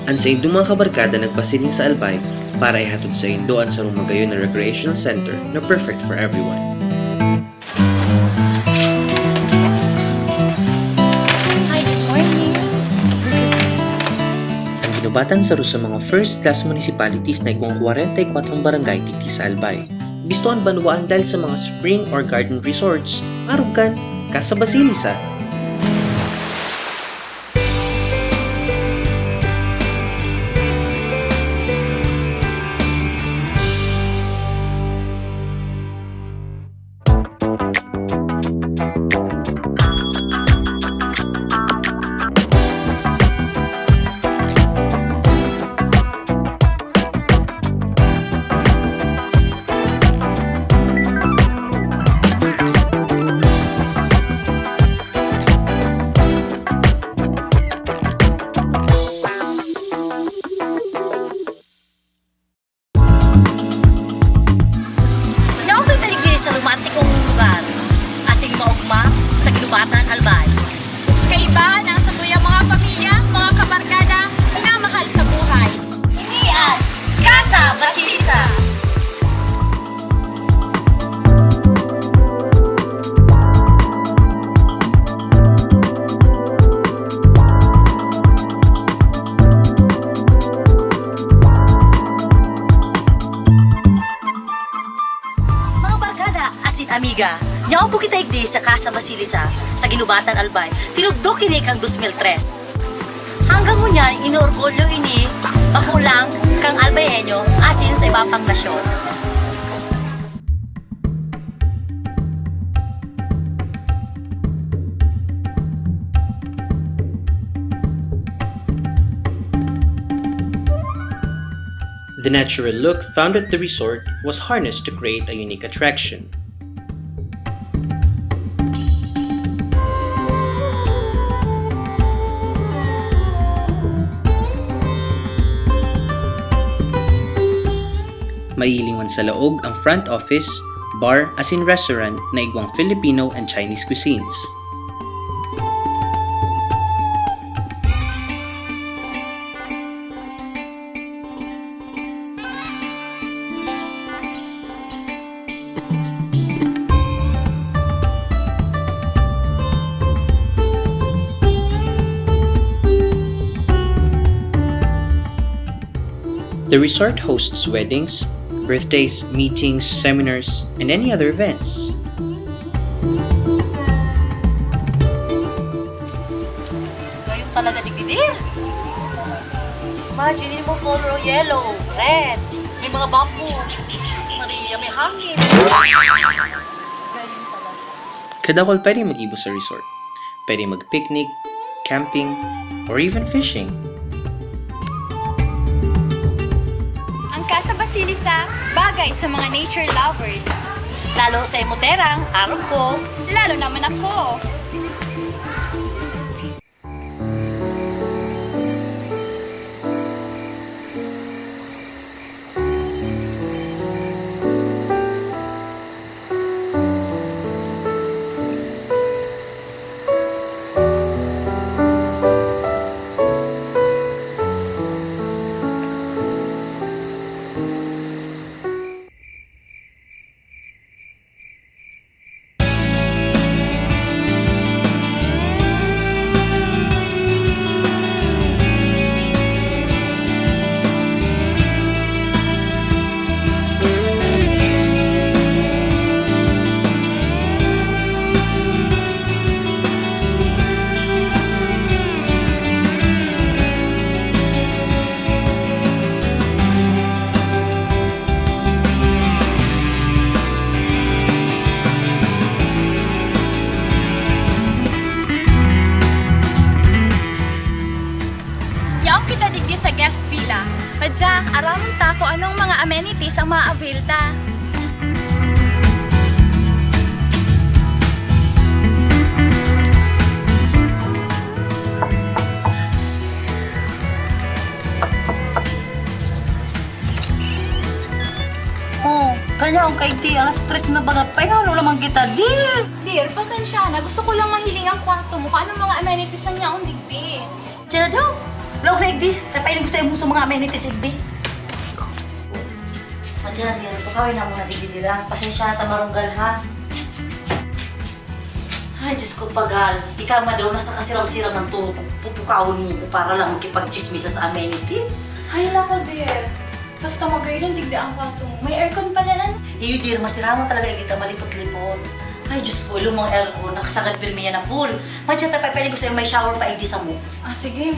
Ang sa indong mga kabarkada nagpasiling sa Albay para ihatod sa Indoan sa rumagayon na recreational center na perfect for everyone. Hi, good morning. Ang ginubatan sa sa mga first-class municipalities na igwang 44 barangay diti sa Albay. Bistuan banwaan dahil sa mga spring or garden resorts, arugan, Casa Basilisa. Sa romantikong lugar, asing maugma sa ginubatan Albay. Kaibahan ang sa tuyang mga pamilya, mga kabarkada, minamahal sa buhay. Inian, Casa Basilisa. Amiga, nyaw po kita igdi sa Casa Basilisa sa Ginubatan Albay. Tinugdok ini kang 2003. Hanggang ngunyan, inuorgulyo ini bakulang kang Albayenyo asin sa iba pang nasyon. The natural look found at the resort was harnessed to create a unique attraction. Mailingon sa laog ang front office, bar as in restaurant na igwang Filipino and Chinese cuisines. The resort hosts weddings, birthdays, meetings, seminars, and any other events. Ngayon talaga digdidir. Imagine mo color yellow, red, may mga bamboo. Jesus Maria, may hangin. Galing talaga. Kadakol pwede mag-ibo sa resort. Pwede mag-picnic, camping, or even fishing. Casa Basilisa, bagay sa mga nature lovers. Lalo sa emoterang, araw ko. Lalo naman ako. Sa guest villa. Padya, aramon ta kung anong mga amenities ang ma-avail ta. Oh, kanya ang kaiti, alas 3 na baga pa, ano lamang kita, dir. Dear, pasensya na. Gusto ko lang mahiling ang kwarto mo kung anong mga amenities ang niyaong digdi. Diyan na daw. Vlog na igdi. Tapailin ko sa imo sa mga amenities igdi. Andiyan na diyan. Tukawin na muna digdi dira. Pasensya na tamarunggal ha. Ay, Diyos ko pagal. Ikaw daw nasa kasiram-siram ng tuhog. Pupukawin mo ko para lang makipag-chismisa sa amenities. Hay lang ko, dear. Basta magayon digdi ang kwarto mo. May aircon pa na lang. Iyo, dear, masirama talaga kita malipot-lipot. Ay, Diyos ko, lumang aircon, nakasagad pirmiya na full. Madyan, tapapailin ko sa'yo may shower pa igdi sa mo. Ah, sige.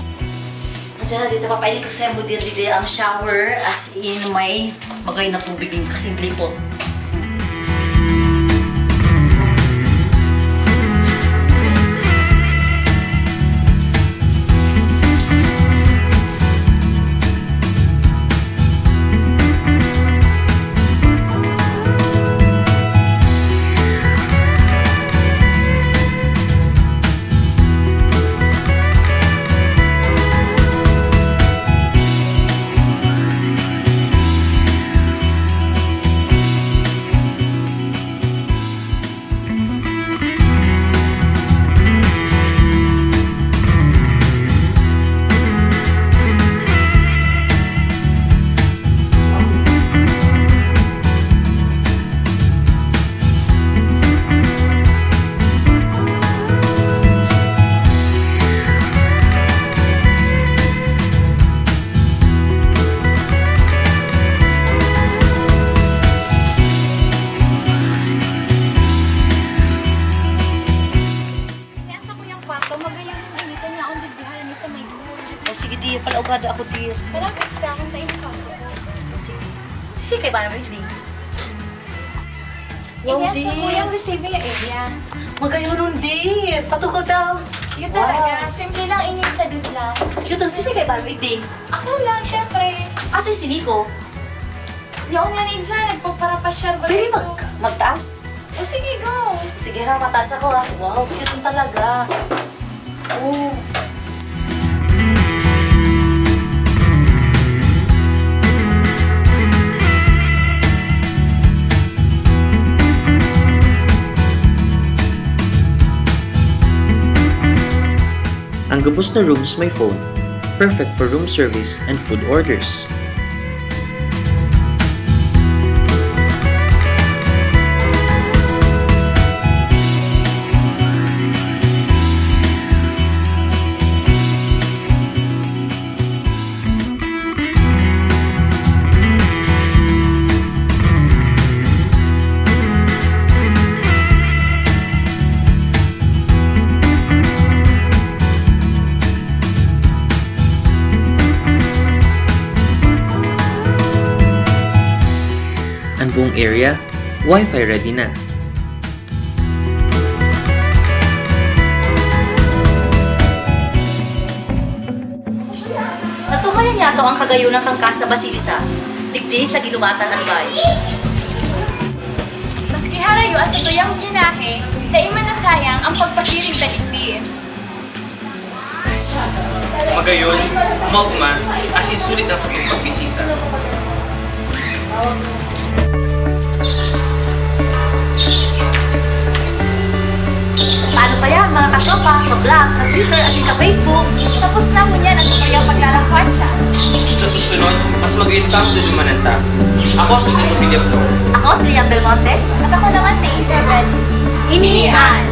Madyan na dito, papailin ko sa'yo mo, dear, dito ang shower as in may magay na tubig din kasing lipot. O sige, dear. Palaugado ako, dear. Marapis ka kung tayo ka. Sige. Sisi kay ba naman, dear? Inyan sa kuyang receiving area. Magayon nun, dear. Patuko daw. Yun talaga. Simple lang inisa dun lang. Cute ang sisi kay ba naman, dear? Ako lang, syempre. Asa si Nico? Yung nga ni dyan, nagpaparapasyar ba Pwede ito? magtaas? O sige, go. Sige ha, mataas ako ha. Wow, cute ang talaga. Oh. Ang gabos na rooms may phone, perfect for room service and food orders. Ang buong area, Wi-Fi ready na. Natumayan yato ang kagayunan kang Casa Basilisa. Digdi sa ginubatan albay. Maski harayo sa tuyang ginahe, daiman na sayang ang pagpasirig na digdi. Magayon, umagma, asin sulit ang sa pagbisita. Paano pa yan, mga katropa, ka-vlog, ka-Twitter, asin ka-Facebook? Tapos na mo niyan ang tuyang paglalakwat siya. Sa susunod, mas magayon ka doon lumananta. Ako si Tito Villaflor. Ako si Liam Belmonte. At ako naman si Angel Bellis. Iniian!